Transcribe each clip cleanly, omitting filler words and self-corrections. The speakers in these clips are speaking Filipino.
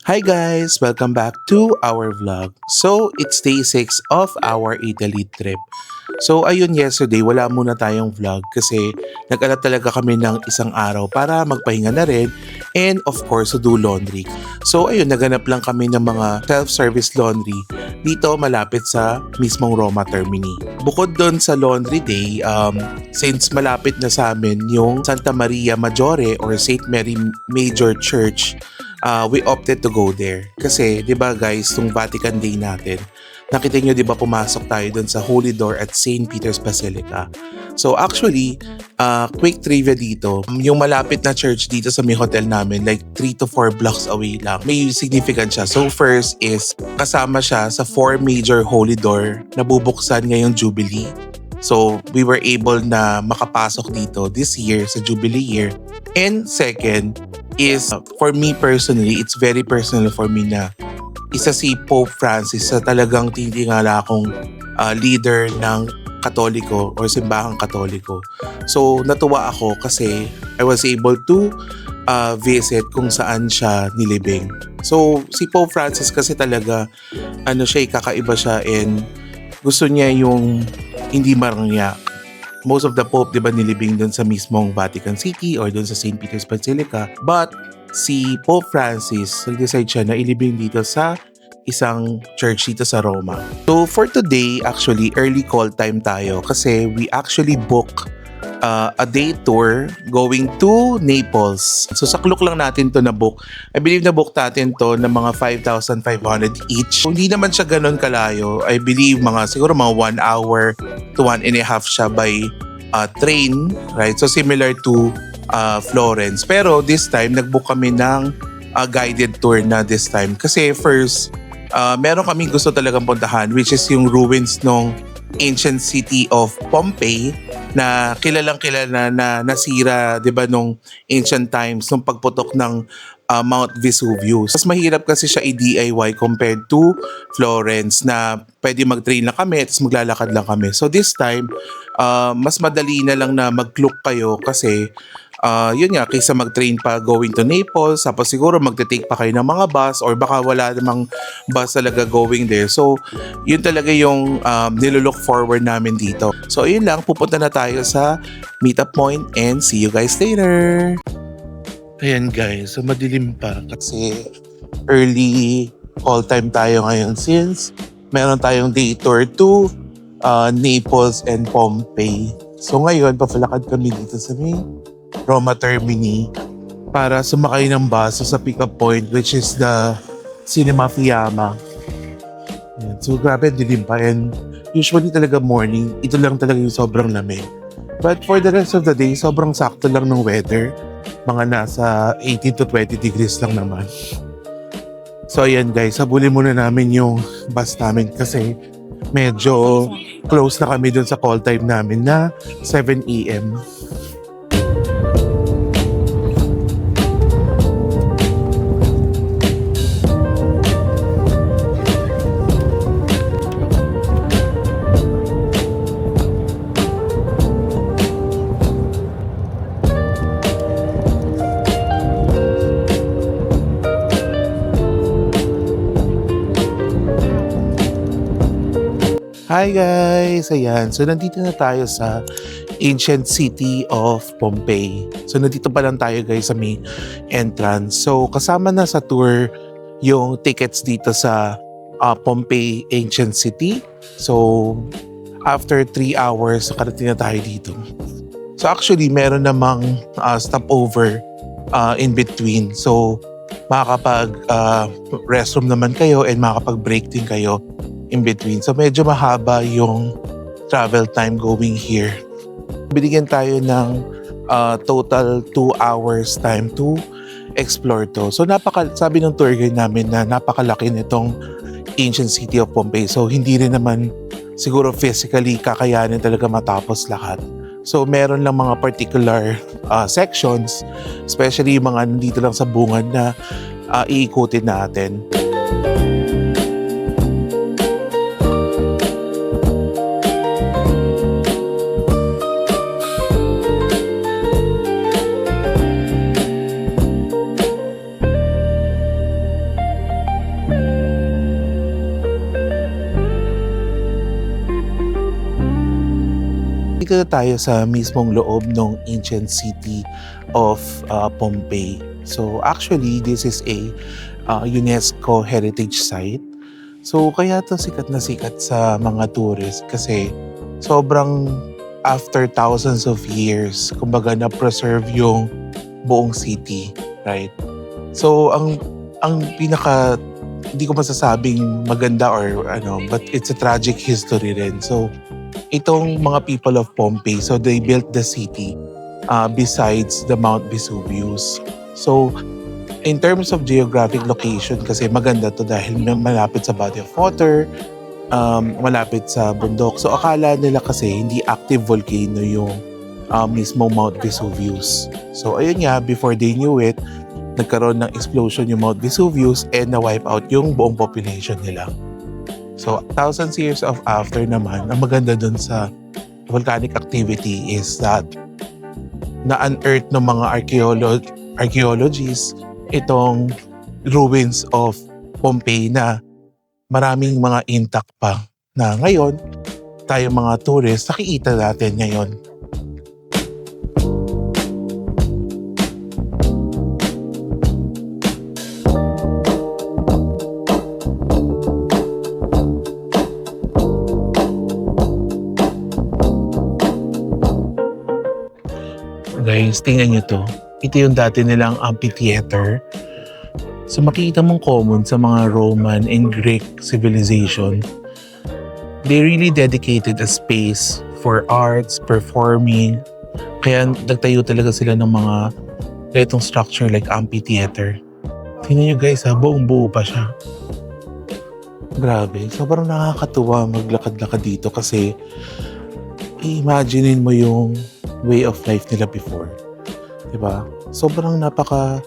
Hi guys! Welcome back to our vlog. So, it's day 6 of our Italy trip. So, ayun yesterday, wala muna tayong vlog kasi nag-alat talaga kami ng isang araw para magpahinga na rin and of course, to do laundry. So, ayun, naganap lang kami ng mga self-service laundry dito malapit sa mismong Roma Termini. Bukod doon sa laundry day, since malapit na sa amin yung Santa Maria Maggiore or St. Mary Major Church, we opted to go there. Kasi, di ba guys, itong Vatican Day natin, nakita nyo di ba pumasok tayo dun sa Holy Door at St. Peter's Basilica. So actually, quick trivia dito, yung malapit na church dito sa may hotel namin, like 3 to 4 blocks away lang, may significant siya. So first is, kasama siya sa 4 major Holy Door na bubuksan ngayong Jubilee. So we were able na makapasok dito this year sa Jubilee year. And second is, for me personally, it's very personal for me na isa si Pope Francis sa talagang tinitingala akong leader ng Katoliko or simbahang Katoliko. So natuwa ako kasi I was able to visit kung saan siya nilibing. So si Pope Francis kasi talaga kakaiba siya and gusto niya yung hindi marangya. Most of the Pope, di ba, nilibing dun sa mismong Vatican City or dun sa St. Peter's Basilica. But si Pope Francis, nag-decide siya na ilibing dito sa isang church dito sa Roma. So for today, actually, early call time tayo kasi we actually book a day tour going to Naples. So sa Klook lang natin to na book. I believe na book natin to ng mga 5,500 each. Kung hindi naman siya ganun kalayo, I believe siguro mga 1 hour to 1.5 siya by train, right? So similar to Florence. Pero this time, nag-book kami ng guided tour na this time. Kasi first, meron kami gusto talagang puntahan which is yung ruins ng ancient city of Pompeii na kilalang kilala na nasira, 'di ba, nung ancient times nung pagputok ng Mount Vesuvius. Mas mahirap kasi siya i-DIY compared to Florence na pwede mag-train lang kami at maglalakad lang kami. So this time, mas madali na lang na mag-look kayo kasi yun nga, kaysa mag-train pa going to Naples, tapos siguro magte-take pa kayo ng mga bus or baka wala namang bus talaga going there. So, yun talaga yung nilook forward namin dito. So, yun lang, pupunta na tayo sa meetup point and see you guys later! Ayan guys, so madilim pa kasi early call time tayo ngayon since meron tayong day tour to Naples and Pompeii. So ngayon, papalakad kami dito sa may Roma Termini para sumakay ng bus sa pick-up point which is the Cinema Fiamma. Ayan. So grabe, dilim pa and usually talaga morning, ito lang talaga yung sobrang lamig. But for the rest of the day, sobrang sakto lang ng weather. Mga nasa 18 to 20 degrees lang naman. So ayan guys, habulin muna namin yung bus namin kasi medyo close na kami dun sa call time namin na 7 a.m. Hi guys! Ayan, so nandito na tayo sa ancient city of Pompeii. So nandito pa lang tayo guys sa may entrance. So kasama na sa tour yung tickets dito sa Pompeii Ancient City. So after 3 hours, nakarating na tayo dito. So actually, meron namang stopover in between. So makakapag restroom naman kayo and makakapag-break din kayo in between. So medyo mahaba yung travel time going here. Binigyan tayo ng total 2 hours time to explore to. So sabi ng tour guide namin na napakalaki nitong ancient city of Pompeii. So hindi rin naman siguro physically kakayanin talaga matapos lahat. So meron lang mga particular sections, especially yung mga nandito lang sa bungad na iikutin natin. Dito na tayo sa mismong loob ng ancient city of Pompeii. So actually, this is a UNESCO heritage site. So kaya to sikat na sikat sa mga tourist kasi sobrang after thousands of years, kumbaga na-preserve yung buong city, right? So ang pinaka hindi ko masasabing maganda or ano, but it's a tragic history rin. So itong mga people of Pompeii, so they built the city besides the Mount Vesuvius. So in terms of geographic location kasi maganda to dahil malapit sa body of water, malapit sa bundok. So akala nila kasi hindi active volcano yung mismo Mount Vesuvius. So ayun nga, before they knew it, nagkaroon ng explosion yung Mount Vesuvius and na-wipe out yung buong population nila. So thousands years of after naman, ang maganda dun sa volcanic activity is that na-unearth ng mga archaeologists itong ruins of Pompeii na maraming mga intact pa na ngayon tayo mga tourists nakikita natin ngayon. Guys, tingnan nyo to. Ito yung dati nilang amphitheater. So makikita mong common sa mga Roman and Greek civilization. They really dedicated a space for arts, performing. Kaya nagtayo talaga sila ng mga ganitong structure like amphitheater. Tingnan nyo guys ha, buong buo pa siya. Grabe, sobrang nakakatuwa maglakad-lakad dito kasi imaginein mo yung way of life nila before. Diba? Sobrang napaka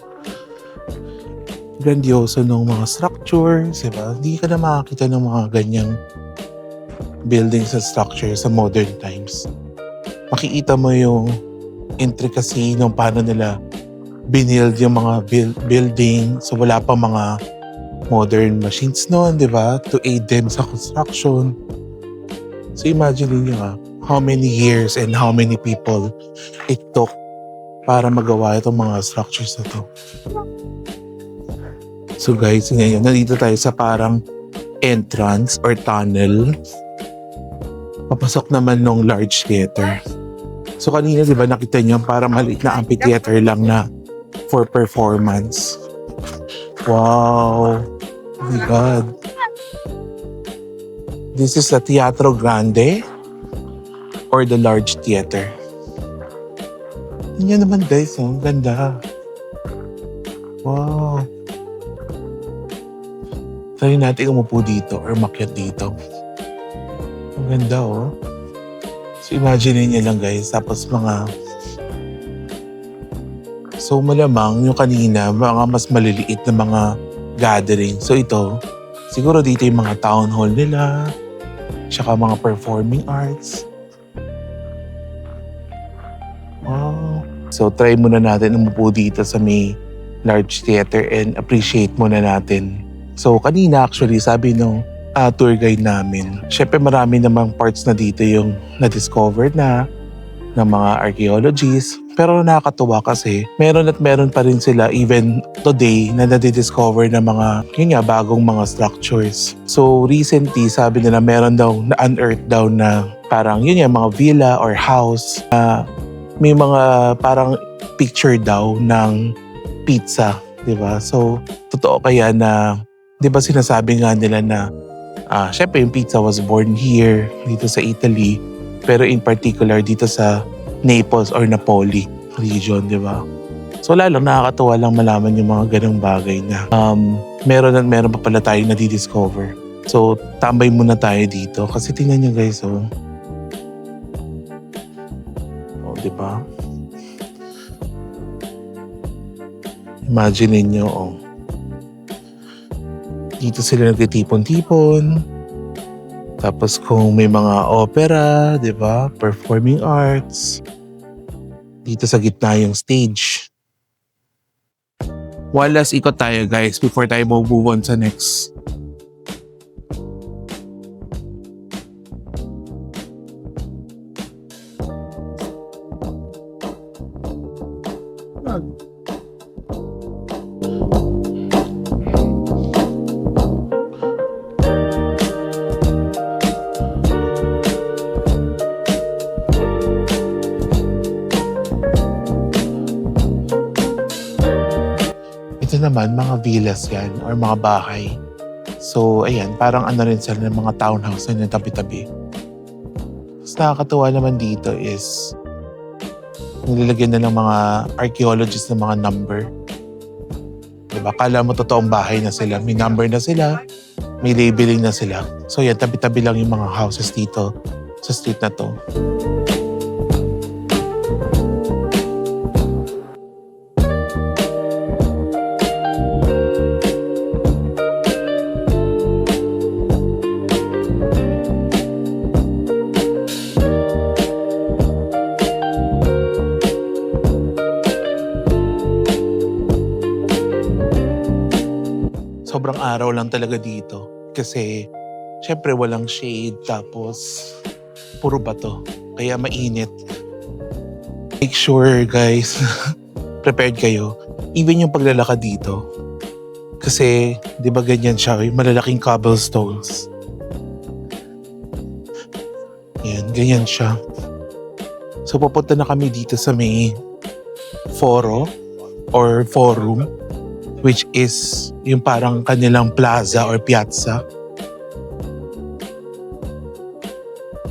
grandioso ng mga structures, diba? Hindi ka na makakita ng mga ganyang buildings and structures sa modern times. Makikita mo yung intricacy ng paano nila binild yung mga building. So wala pa mga modern machines noon, diba? To aid them sa construction. So imagine niyo how many years and how many people it took para magawa itong mga structures na to. So guys, ngayon, nandito tayo sa parang entrance or tunnel. Papasok naman ng large theater. So kanina, di ba, nakita niyo parang maliit na amphitheater lang na for performance. Wow! Oh my God! This is the Teatro Grande or the large theater. Yan naman guys, ang ganda. Wow. Try natin umupo dito or makyat dito. Ang ganda oh. So imagine niyo lang guys, tapos mga... So malamang yung kanina, mga mas maliliit na mga gathering. So ito, siguro dito yung mga town hall nila, tsaka mga performing arts. Wow. So try muna natin umupo dito sa may large theater and appreciate muna natin. So kanina actually sabi nung tour guide namin, syempre marami namang parts na dito yung na-discover na ng mga archaeologists. Pero nakakatuwa kasi meron at meron pa rin sila even today na nadidiscover na mga yun nga, bagong mga structures. So recently sabi nila meron daw na-unearth daw na parang yun nga, mga villa or house na may mga parang picture daw ng pizza, di ba? So totoo kaya na, di ba sinasabi nga nila na syempre yung pizza was born here, dito sa Italy, pero in particular dito sa Naples or Napoli region, di ba? So lalong nakakatuwa lang malaman yung mga ganong bagay na meron at meron pa pala tayong nadidiscover. So tambay muna tayo dito kasi tingnan nyo guys, oh. Oh, di ba? Imagine niyo, oh. Dito sila nagtitipon-tipon. Tapos kung may mga opera, di ba? Performing arts. Dito sa gitna yung stage. One last ikot tayo guys before tayo move on sa next. Ito naman, mga villas yan or mga bahay. So, ayan, parang ano rin sila ng mga townhouse na yung tabi-tabi. Mas nakakatuwa naman dito is nililagyan na ng mga archaeologists ng mga number. Diba? Kala mo totoong bahay na sila. May number na sila, may labeling na sila. So yan, tabi-tabi lang yung mga houses dito sa street na to. Sobrang araw lang talaga dito. Kasi, syempre walang shade, tapos puro bato. Kaya mainit. Make sure guys, prepared kayo. Even yung paglalakad dito. Kasi, di ba ganyan siya, yung malalaking cobblestones. Yan, ganyan siya. So, papunta na kami dito sa may foro or forum, which is yung parang kanilang plaza or piazza.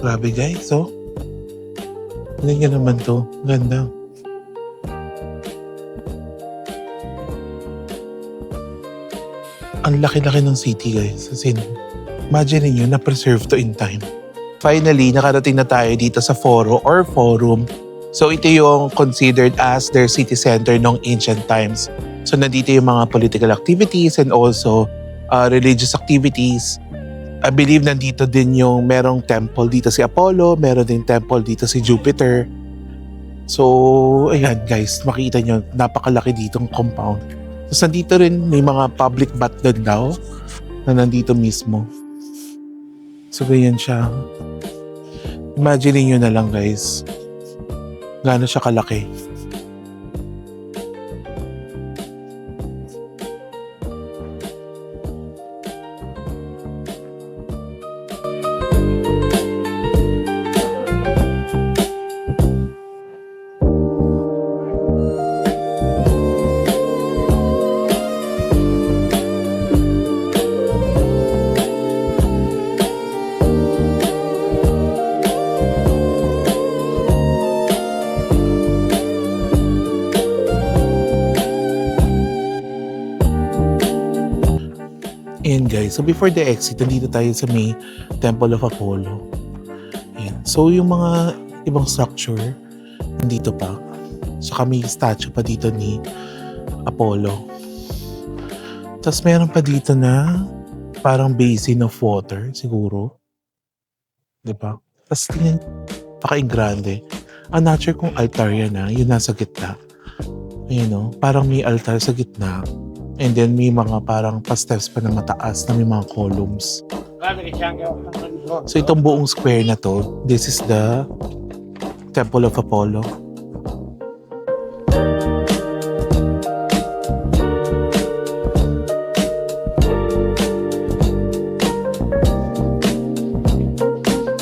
Grabe guys, so. Tingnan naman to. Ganda. Ang laki-laki ng city guys. As in, imagine niyo na-preserve to in time. Finally, nakarating na tayo dito sa foro or forum. So ito yung considered as their city center nung ancient times. So nandito yung mga political activities and also religious activities. I believe nandito din yung merong temple dito si Apollo, meron din temple dito si Jupiter. So ayan guys, makita nyo napakalaki ditong compound. So nandito rin may mga public bath doon daw na nandito mismo. So ganyan siya. Imagine nyo na lang guys, gaano siya kalaki. Ayan guys, so before the exit, nandito tayo sa may Temple of Apollo. Ayan. So yung mga ibang structure, nandito pa. Saka may statue pa dito ni Apollo. Tapos meron pa dito na parang basin of water, siguro. Diba? Tapos tingnan, paka-grande. I'm not sure kung altar yan yun nasa gitna. Ayan o, parang may altar sa gitna. And then may mga parang pa-steps pa na mataas na may mga columns. So itong buong square na to, this is the Temple of Apollo.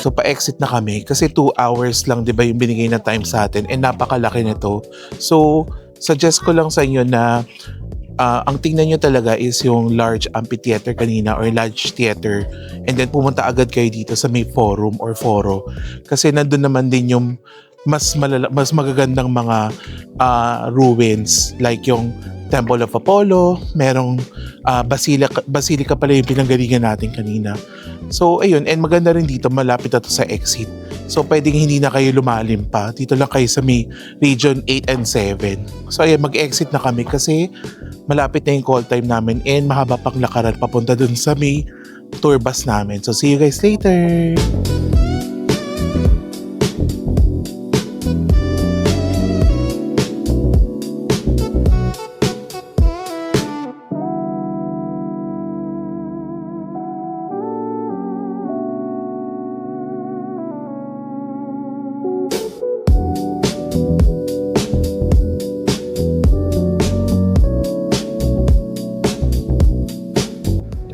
So pa-exit na kami kasi 2 hours lang 'di ba yung binigay na time sa atin and napakalaki nito. So suggest ko lang sa inyo na ang tingnan nyo talaga is yung large amphitheater kanina or large theater and then pumunta agad kayo dito sa may forum or foro kasi nandun naman din yung mas magagandang mga ruins like yung Temple of Apollo, merong basilica pala yung pinanggalingan natin kanina. So ayun, and maganda rin dito, malapit na to sa exit. So pwedeng hindi na kayo lumalim pa, dito lang kayo sa may region 8 and 7. So ayun, mag-exit na kami kasi malapit na yung call time namin and mahaba pang lakaran papunta dun sa may tour bus namin. So see you guys later!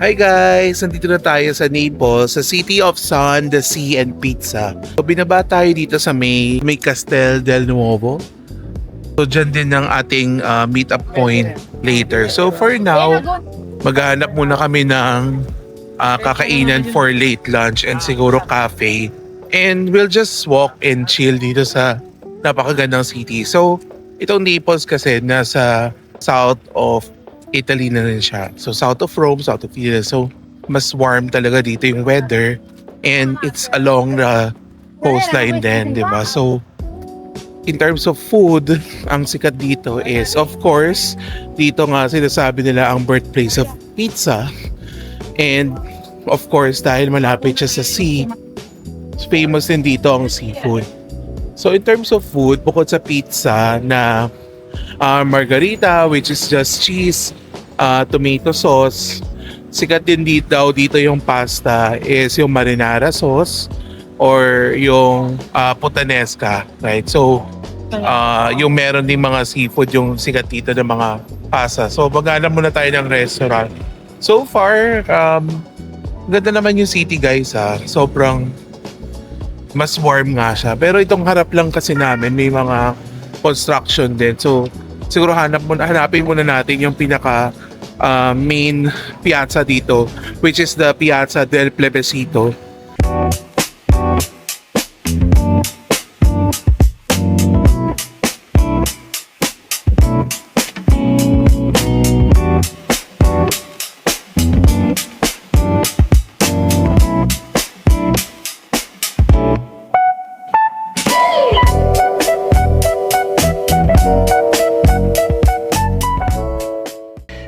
Hi guys! Nandito na tayo sa Naples, sa City of Sun, the Sea, and Pizza. So binaba tayo dito sa may Castel del Nuovo. So dyan din ang ating meet-up point later. So for now, maghahanap muna kami ng kakainan for late lunch and siguro cafe. And we'll just walk and chill dito sa napakagandang city. So itong Naples kasi nasa south of Italy na rin siya. So south of Rome, south of Italy. So mas warm talaga dito yung weather. And it's along the coastline din, di ba? So in terms of food, ang sikat dito is of course, dito nga sinasabi nila ang birthplace of pizza. And of course, dahil malapit siya sa sea, famous din dito ang seafood. So in terms of food, bukod sa pizza na margarita, which is just cheese, tomato sauce. Sikat din dito yung pasta is yung marinara sauce or yung puttanesca, right? So, yung meron din mga seafood yung sikat dito ng mga pasta. So, maghanap muna tayo ng restaurant. So far, ganda naman yung city guys ha. Sobrang mas warm nga siya. Pero itong harap lang kasi namin may mga construction din. So, siguro hanapin muna natin yung pinaka main piazza dito, which is the Piazza del Plebiscito.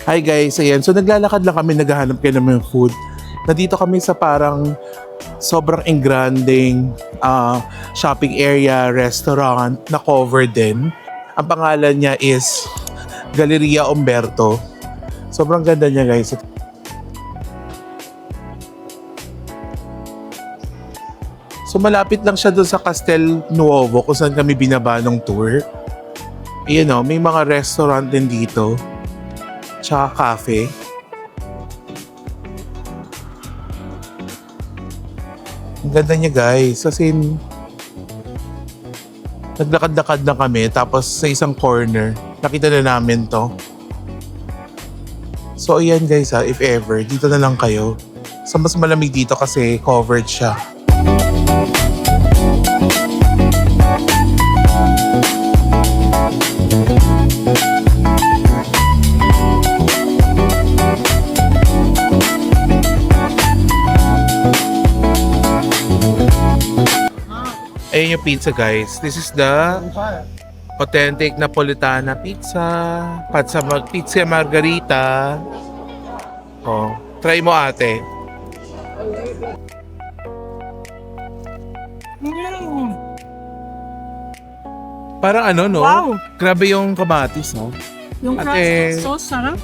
Hi guys, ayan. So naglalakad lang kami, naghahanap kayo ng food. Nandito kami sa parang sobrang engranding shopping area, restaurant na covered din. Ang pangalan niya is Galleria Umberto. Sobrang ganda niya guys. So malapit lang siya doon sa Castel Nuovo kung saan kami binaba ng tour. Ayan o, may mga restaurant din dito. Tsaka cafe. Ang ganda niya guys. Kasi naglakad-lakad na kami tapos sa isang corner nakita na namin to. So ayan guys ha, if ever, dito na lang kayo. So mas malamig dito kasi covered siya. Ayun yung pizza guys. This is the authentic Napolitana pizza. Pizza margarita. Oh, try mo ate. Parang ano no? Wow! Grabe yung kamatis no? Yung Ate. fresh sauce, sarap.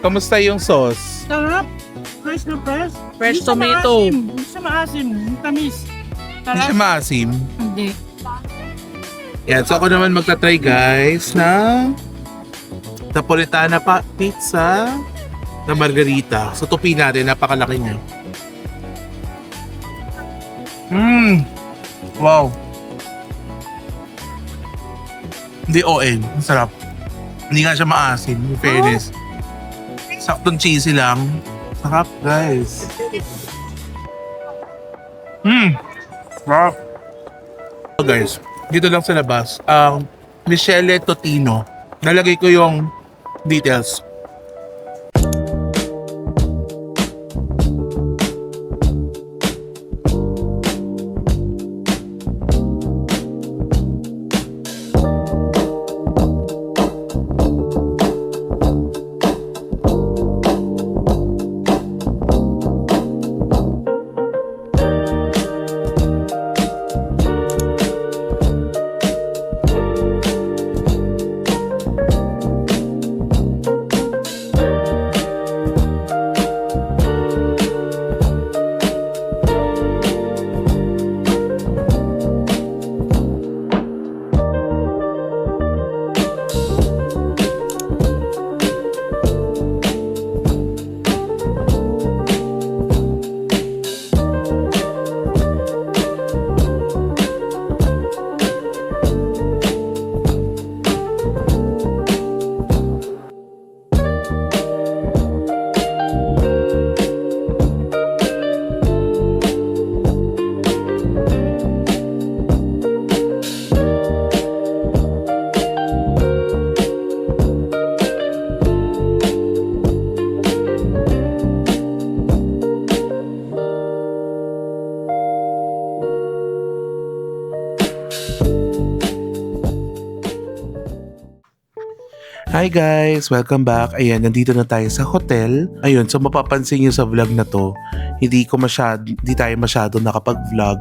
Kamusta yung sauce? Sarap. Fresh na fresh. Fresh Hindi siya tomato. maasim. Hindi siya maasim. Yung tamis. Hindi siya maasim. Hindi. Yan, so ako naman magta-try guys ng Napolitana pizza na margarita. So tupi natin, napakalaki niya. Wow. Hindi ON, ang sarap. Hindi nga siya maasim, in fairness. Saktong cheesy lang. Sarap guys. Sarap. So guys, dito lang sa labas, ang Michele Totino. Nalagay ko yung details. Hi guys! Welcome back. Ayan, nandito na tayo sa hotel. Ayun, so mapapansin nyo sa vlog na to, hindi tayo masyado nakapag-vlog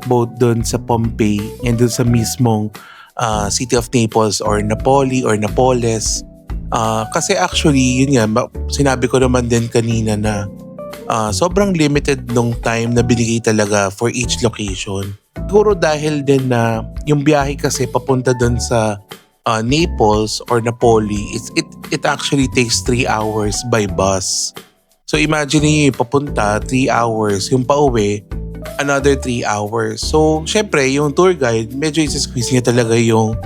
both doon sa Pompeii and doon sa mismong City of Naples or Napoli or Napoles. Kasi actually, yun nga, sinabi ko naman din kanina na sobrang limited nung time na binigay talaga for each location. Siguro dahil din na yung biyahe kasi papunta doon sa Naples or Napoli, it actually takes 3 hours by bus. So imagine niyo yung papunta 3 hours, yung pauwi another 3 hours. So syempre yung tour guide medyo isi-squeeze niya talaga yung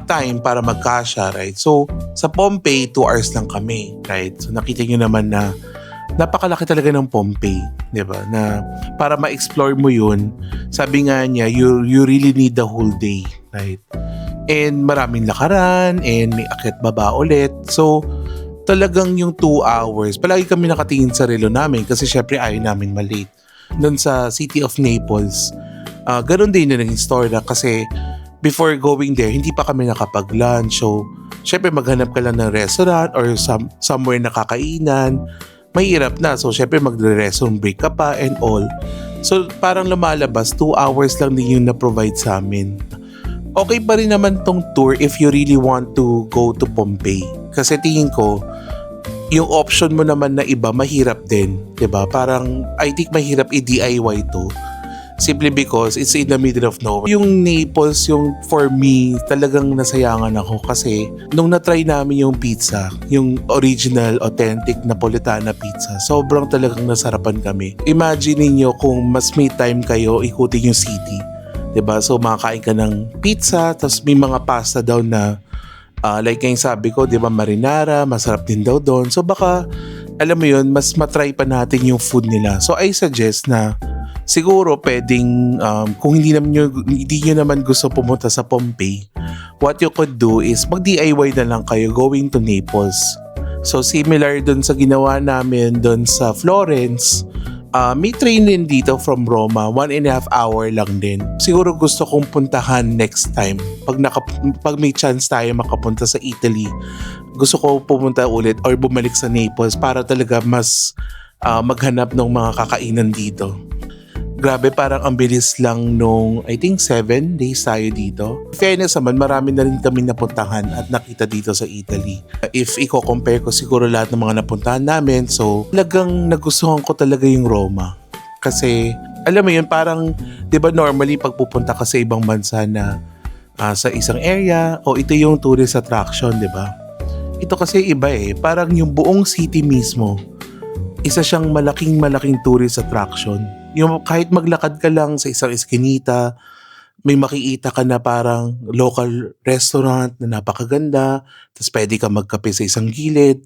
time para magkasya, right? So sa Pompeii 2 hours lang kami, right? So nakita niyo naman na napakalaki talaga ng Pompeii, 'di ba? Na para ma-explore mo 'yun, sabi nga niya, you really need the whole day, right? And maraming lakaran and may akyat baba ulit. So talagang yung 2 hours, palagi kami nakatingin sa relo namin kasi syempre ayaw namin malate. Doon sa City of Naples, ganun din yung naging story na kasi before going there, hindi pa kami nakapag-lunch. So syempre maghanap ka lang ng restaurant or somewhere na kakainan. Mahirap na. So syempre magre-restaurant break ka pa and all. So parang lumalabas, 2 hours lang din yung na-provide sa amin. Okay pa rin naman tong tour if you really want to go to Pompeii. Kasi tingin ko, yung option mo naman na iba, mahirap din. 'Di ba? Parang, I think mahirap i-DIY to. Simply because it's in the middle of nowhere. Yung Naples, yung for me, talagang nasayangan ako kasi nung na-try namin yung pizza, yung original, authentic Napolitana pizza, sobrang talagang nasarapan kami. Imagine niyo kung mas may time kayo, ikutin yung city. 'Di ba? So makakain ka ng pizza, tapos may mga pasta daw na like yung sabi ko, 'di ba, marinara, masarap din daw doon. So baka alam mo 'yun, mas matry pa natin yung food nila. So I suggest na siguro pwedeng kung hindi nyo naman gusto pumunta sa Pompeii, what you could do is mag-DIY na lang kayo going to Naples. So similar doon sa ginawa namin doon sa Florence, may train din dito from Roma, 1.5 hour lang din. Siguro gusto kong puntahan next time. Pag may chance tayo makapunta sa Italy, gusto ko pumunta ulit or bumalik sa Naples para talaga mas maghanap ng mga kakainan dito. Grabe, parang ang bilis lang nung I think 7 days tayo dito. Fairness naman, marami na rin kami napuntahan at nakita dito sa Italy. If i-compare ko siguro lahat ng mga napuntahan namin, so talagang nagustuhan ko talaga yung Roma. Kasi alam mo yun, parang 'di ba normally pag pupunta ka sa ibang bansa na sa isang area, o ito yung tourist attraction, 'di ba? Ito kasi iba parang yung buong city mismo, isa siyang malaking tourist attraction. Yung kahit maglakad ka lang sa isang eskinita, may makikita ka na parang local restaurant na napakaganda, tapos pwede ka magkape sa isang gilid.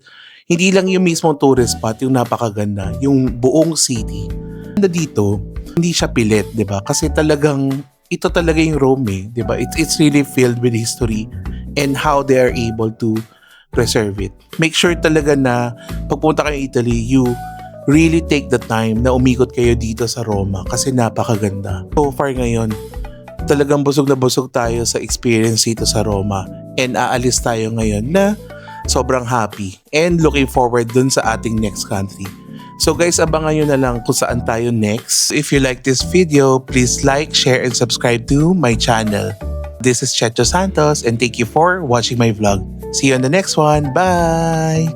Hindi lang yung mismong tourist spot yung napakaganda, yung buong city. Dito, hindi siya pilit, 'di ba? Kasi talagang ito talaga yung Rome, 'di ba? It's really filled with history and how they are able to preserve it. Make sure talaga na pagpunta kayo sa Italy, you really take the time na umikot kayo dito sa Roma kasi napakaganda. So far ngayon, talagang busog na busog tayo sa experience dito sa Roma, and aalis tayo ngayon na sobrang happy and looking forward dun sa ating next country. So guys, abangan nyo na lang kung saan tayo next. If you like this video, please like, share, and subscribe to my channel. This is Checho Santos and thank you for watching my vlog. See you on the next one. Bye!